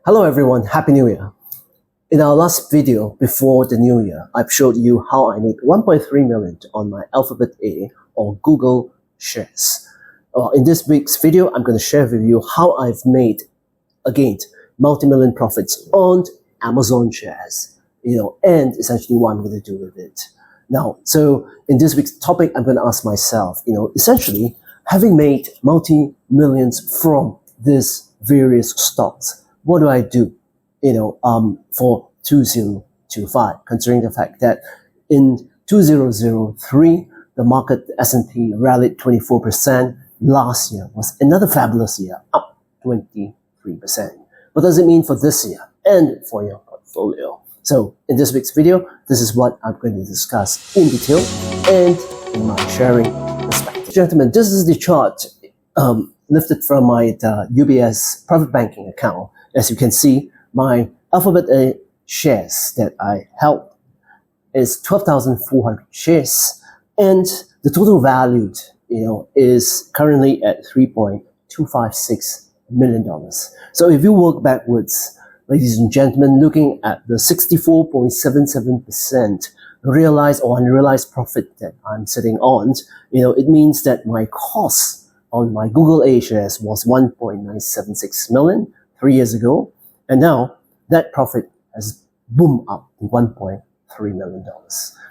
Hello everyone, Happy New Year. In our last video before the New Year, I've showed you how I made 1.3 million on my Alphabet A or Google shares. In this week's video, I'm going to share with you how I've made, again, multi-million profits on Amazon shares, and essentially what I'm going to do with it. Now, so in this week's topic, I'm going to ask myself, essentially, having made multi-millions from these various stocks, what do I do, for 2025, considering the fact that in 2003, the market, the S&P rallied 24%. Last year was another fabulous year, up 23%. What does it mean for this year and for your portfolio? So in this week's video, this is what I'm going to discuss in detail and in my sharing perspective. Gentlemen, this is the chart lifted from my UBS private banking account. As you can see, my Alphabet A shares that I held is 12,400 shares, and the total value, is currently at $3.256 million. So if you work backwards, ladies and gentlemen, looking at the 64.77% realized or unrealized profit that I'm sitting on, it means that my cost on my Google A shares was 1.976 million 3 years ago, and now that profit has boomed up to $1.3 million.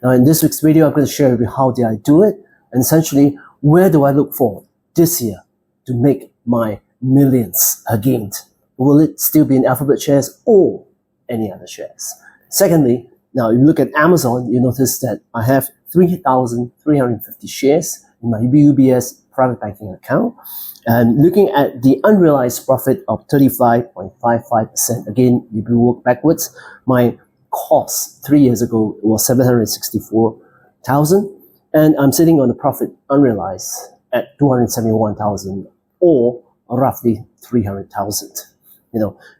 Now in this week's video, I'm going to share with you how did I do it, and essentially where do I look for this year to make my millions again. Will it still be in Alphabet shares or any other shares? Secondly, now if you look at Amazon, you notice that I have 3,350 shares in my UBS private banking account. And looking at the unrealized profit of 35.55%, again, if you work backwards, my cost 3 years ago was 764,000, and I'm sitting on the profit unrealized at 271,000, or roughly 300,000.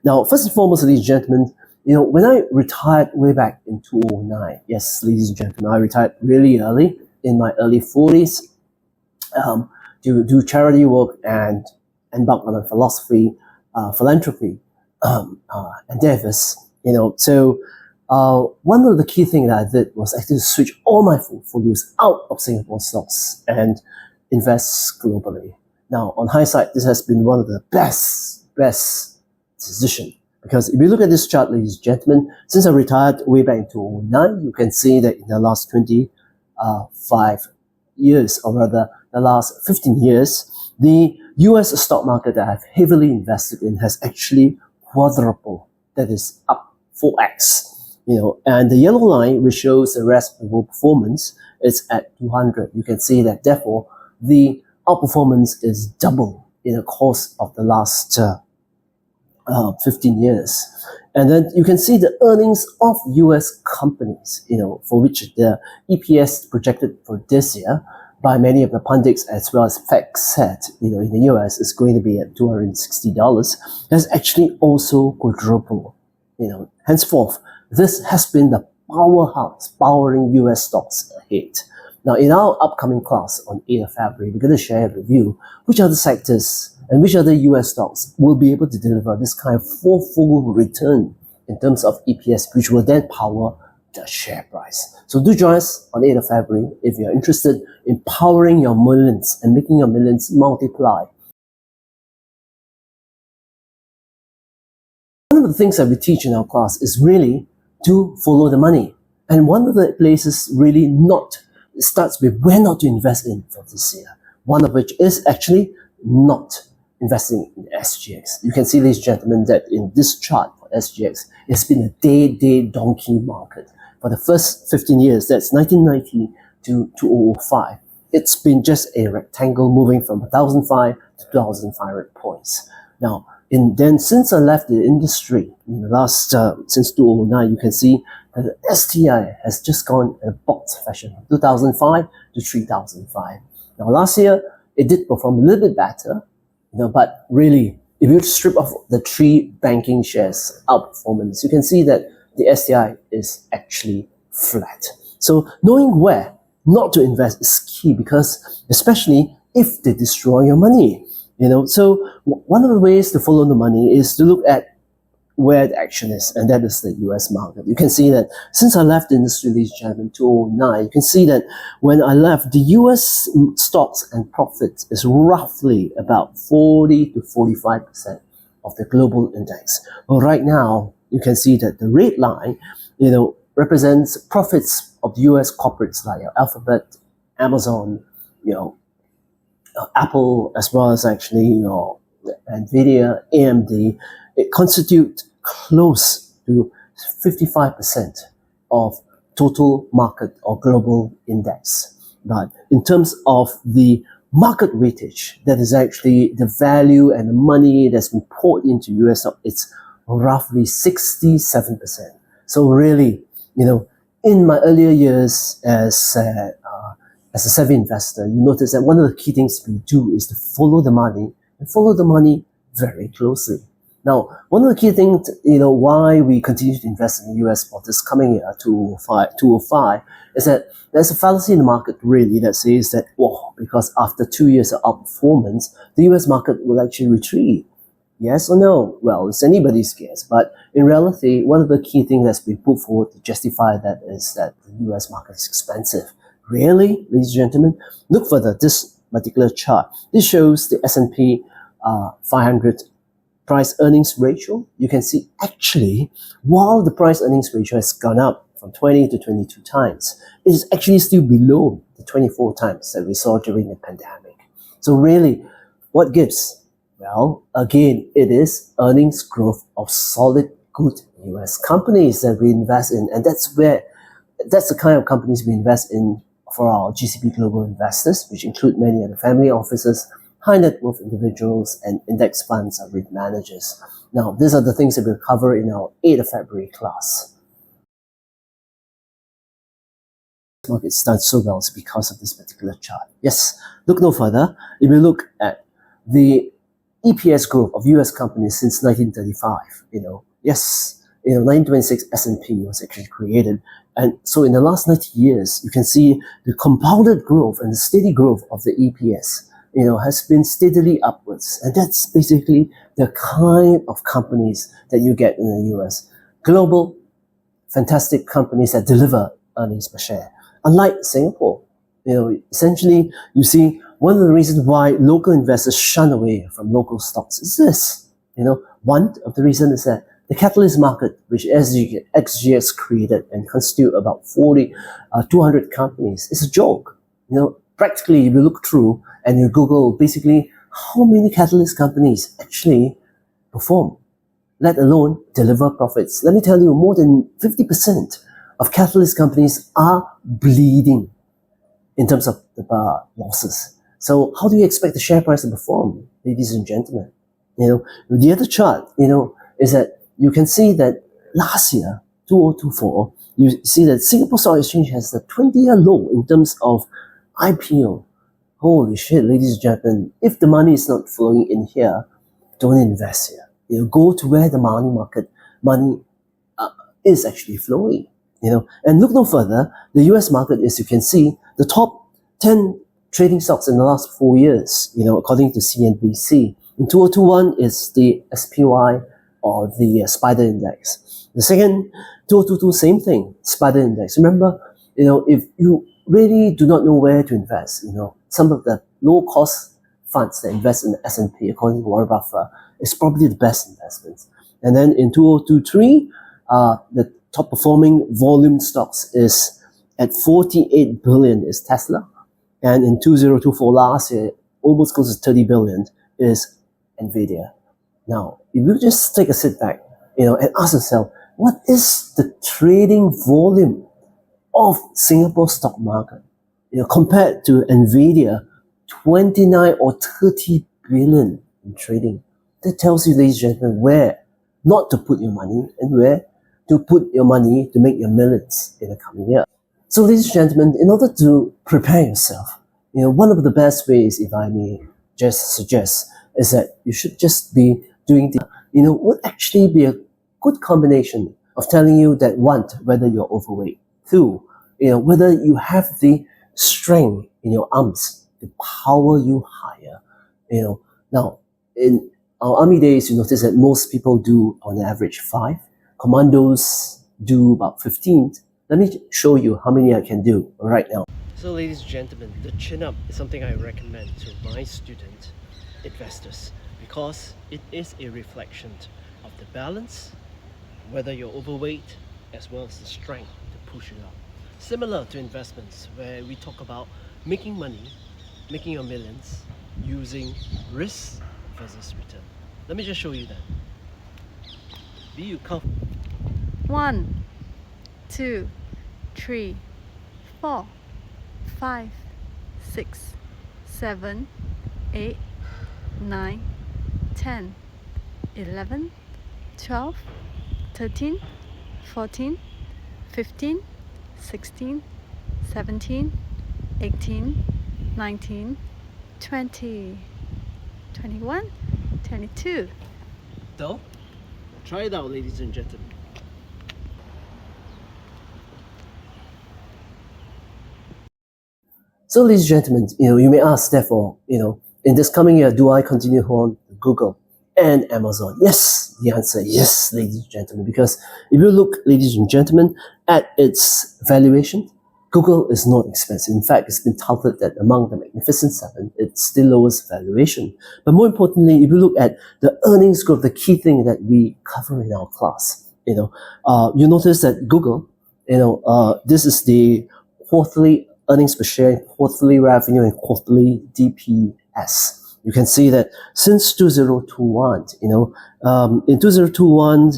Now, first and foremost, ladies and gentlemen, when I retired way back in 2009, yes, ladies and gentlemen, I retired really early in my early 40s. To do charity work and embark on a philanthropy endeavors, So one of the key things that I did was actually switch all my portfolios out of Singapore stocks and invest globally. Now, on hindsight, this has been one of the best decisions, because if you look at this chart, ladies and gentlemen, since I retired way back in 2009, you can see that in the last 25 years, or rather the last 15 years, the US stock market that I've heavily invested in has actually quadrupled. That is up 4x. And the yellow line, which shows the rest of the performance, is at 200. You can see that, therefore, the outperformance is double in the course of the last 15 years. And then you can see the earnings of US companies, for which the EPS projected for this year by many of the pundits as well as facts said, in the US is going to be at $260, has actually also quadrupled. Henceforth, this has been the powerhouse powering US stocks ahead. Now, in our upcoming class on 8th of February, we're going to share with you which other sectors and which other US stocks will be able to deliver this kind of fourfold return in terms of EPS, which will then power the share price. So do join us on 8th of February if you're interested in powering your millions and making your millions multiply. One of the things that we teach in our class is really to follow the money. And one of the places really starts with where not to invest in for this year. One of which is actually not investing in SGX. You can see, ladies and gentlemen, that in this chart for SGX, it's been a day donkey market. For the first 15 years, that's 1990 to 2005, it's been just a rectangle moving from 1,005 to 2,500 points. Now, since I left the industry in the last, since 2009, you can see that the STI has just gone in a box fashion, 2005 to 3005. Now, last year, it did perform a little bit better, but really, if you strip off the three banking shares outperformance, you can see that the STI is actually flat. So knowing where not to invest is key, because especially if they destroy your money, So one of the ways to follow the money is to look at where the action is, and that is the US market. You can see that since I left the industry, ladies and gentlemen, 2009, you can see that when I left, the US stocks and profits is roughly about 40 to 45% of the global index. Well, right now, you can see that the red line, represents profits of the US corporates like Alphabet, Amazon, Apple, as well as actually, Nvidia, AMD. It constitutes close to 55% of total market or global index. But in terms of the market weightage, that is actually the value and the money that's been poured into US, it's roughly 67%. So really, in my earlier years as a savvy investor, you notice that one of the key things we do is to follow the money and follow the money very closely. Now, one of the key things, why we continue to invest in the US for this coming year, 2005, is that there's a fallacy in the market really that says that, because after 2 years of outperformance, the US market will actually retreat. Yes or no? Well, it's anybody's guess. But in reality, one of the key things that's been put forward to justify that is that the US market is expensive. Really, ladies and gentlemen? Look further, this particular chart. This shows the S&P 500 price earnings ratio. You can see actually, while the price earnings ratio has gone up from 20 to 22 times, it is actually still below the 24 times that we saw during the pandemic. So really, what gives? Well, again, it is earnings growth of solid, good US companies that we invest in. And that's the kind of companies we invest in for our GCP Global investors, which include many of the family offices, high net worth individuals, and index funds and REIT managers. Now, these are the things that we'll cover in our 8th of February class. The market's done so well is because of this particular chart. Yes, look no further. If we look at the EPS growth of US companies since 1935, 1926 S&P was actually created. And so in the last 90 years, you can see the compounded growth and the steady growth of the EPS has been steadily upwards. And that's basically the kind of companies that you get in the US. Global, fantastic companies that deliver earnings per share. Unlike Singapore, essentially, you see, one of the reasons why local investors shun away from local stocks is this. One of the reasons is that the catalyst market, which XGX created and constitute about 200 companies, is a joke. Practically, if you look through and you Google basically how many catalyst companies actually perform, let alone deliver profits. Let me tell you, more than 50% of catalyst companies are bleeding in terms of the losses. So how do you expect the share price to perform, ladies and gentlemen? The other chart, is that you can see that last year, 2024, you see that Singapore Stock Exchange has a 20-year low in terms of IPO. Holy shit, ladies and gentlemen, if the money is not flowing in here, don't invest here. Go to where the money is actually flowing. And look no further, the US market, as you can see, the top 10 trading stocks in the last 4 years, according to CNBC. In 2021 is the SPY or the Spider Index. The second, 2022, same thing, Spider Index. Remember, if you really do not know where to invest, some of the low-cost funds that invest in the S&P, according to Warren Buffett, is probably the best investment. And then in 2023, the top performing volume stocks is at 48 billion is Tesla. And in 2024 last year, almost close to 30 billion is Nvidia. Now, if you just take a sit back, and ask yourself, what is the trading volume of Singapore stock market? Compared to Nvidia, 29 or 30 billion in trading. That tells you, ladies and gentlemen, where not to put your money and where to put your money to make your millions in the coming year. So, ladies and gentlemen, in order to prepare yourself, one of the best ways, if I may just suggest, is that you should just be doing would actually be a good combination of telling you that one, whether you're overweight, two, whether you have the strength in your arms to power you higher. Now, in our army days, you notice that most people do on average 5. Commandos do about 15. Let me show you how many I can do right now. So ladies and gentlemen, the chin up is something I recommend to my student investors because it is a reflection of the balance, whether you're overweight, as well as the strength to push you up. Similar to investments where we talk about making money, making your millions, using risk versus return. Let me just show you that. Be you comfortable. 1, 2, 3, 4, 5, 6, 7, 8, 9, 10, 11, 12, 13, 14, 15, 16, 17, 18, 19, 20, 21, 22. So, try it out, ladies and gentlemen. So, ladies and gentlemen, you may ask, therefore, in this coming year, do I continue on Google and Amazon? Yes, the answer is yes, ladies and gentlemen, because if you look, ladies and gentlemen, at its valuation, Google is not expensive. In fact, it's been touted that among the Magnificent Seven, it's the lowest valuation. But more importantly, if you look at the earnings growth, the key thing that we cover in our class, you notice that Google, this is the quarterly earnings per share, quarterly revenue, and quarterly DPS. You can see that since 2021, in 2021,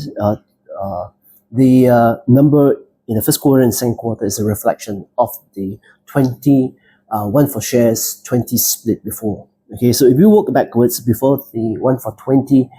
the number in the first quarter and second quarter is a reflection of the 20 1 for shares, 20 split before. Okay, so if you work backwards before the 1 for 20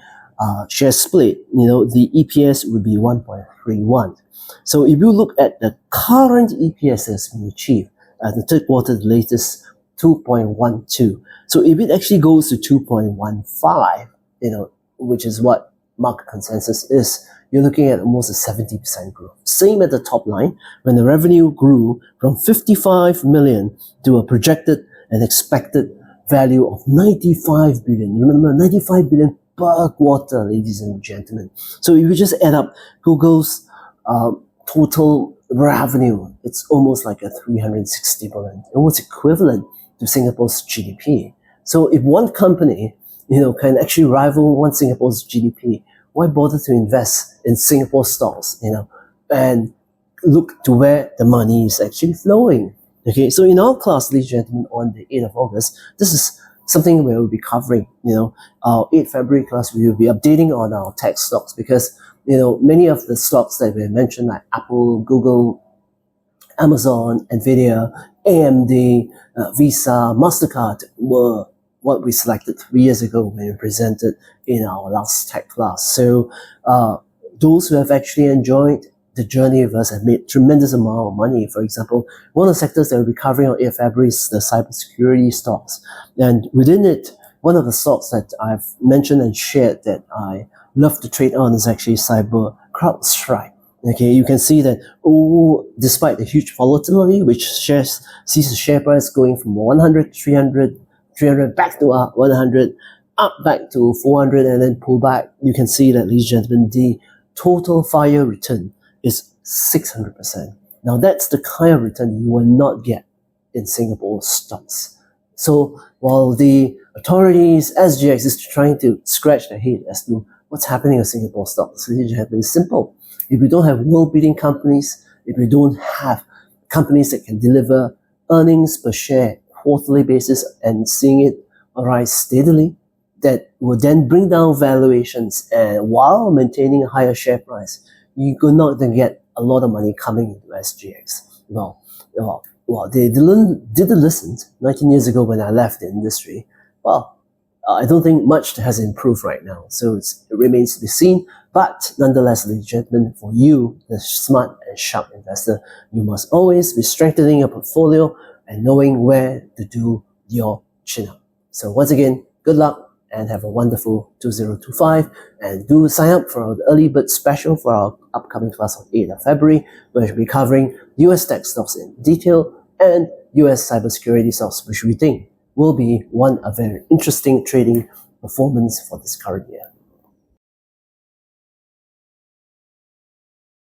share split, the EPS would be 1.31. So if you look at the current EPS that's been achieved at the third quarter, the latest 2.12. So if it actually goes to 2.15, which is what market consensus is, you're looking at almost a 70% growth. Same at the top line, when the revenue grew from 55 million to a projected and expected value of 95 billion. Remember, 95 billion per quarter, ladies and gentlemen. So if you just add up Google's total revenue, it's almost like a 360 billion, almost equivalent to Singapore's GDP. So if one company, can actually rival one Singapore's GDP, why bother to invest in Singapore stocks, and look to where the money is actually flowing? Okay, so in our class, ladies and gentlemen, on the 8th of August, this is something we will be covering. Our 8th February class, we will be updating on our tech stocks because, many of the stocks that we mentioned, like Apple, Google, Amazon, Nvidia, AMD, Visa, MasterCard, were what we selected 3 years ago when we presented in our last tech class. So those who have actually enjoyed the journey with us have made tremendous amount of money. For example, one of the sectors that we'll be covering on 8th February is the cybersecurity stocks. And within it, one of the stocks that I've mentioned and shared that I love to trade on is actually CrowdStrike. Okay, you can see that, despite the huge volatility, which sees the share price going from 100, 300 back to 100, up back to 400, and then pull back, you can see that, ladies and gentlemen, the total 5-year return is 600%. Now, that's the kind of return you will not get in Singapore stocks. So, while the authorities, SGX, is trying to scratch their head as to what's happening in Singapore stocks, it's simple. If we don't have world-beating companies, if we don't have companies that can deliver earnings per share quarterly basis and seeing it rise steadily, that will then bring down valuations, and while maintaining a higher share price, you're not going to get a lot of money coming into SGX. Well, they didn't listen 19 years ago when I left the industry. Well, I don't think much has improved right now, so it remains to be seen. But nonetheless, ladies and gentlemen, for you, the smart and sharp investor, you must always be strengthening your portfolio and knowing where to do your chin up. So once again, good luck and have a wonderful 2025. And do sign up for the early bird special for our upcoming class on 8th of February, where we'll be covering US tech stocks in detail and US cybersecurity stocks, which we think will be a very interesting trading performance for this current year.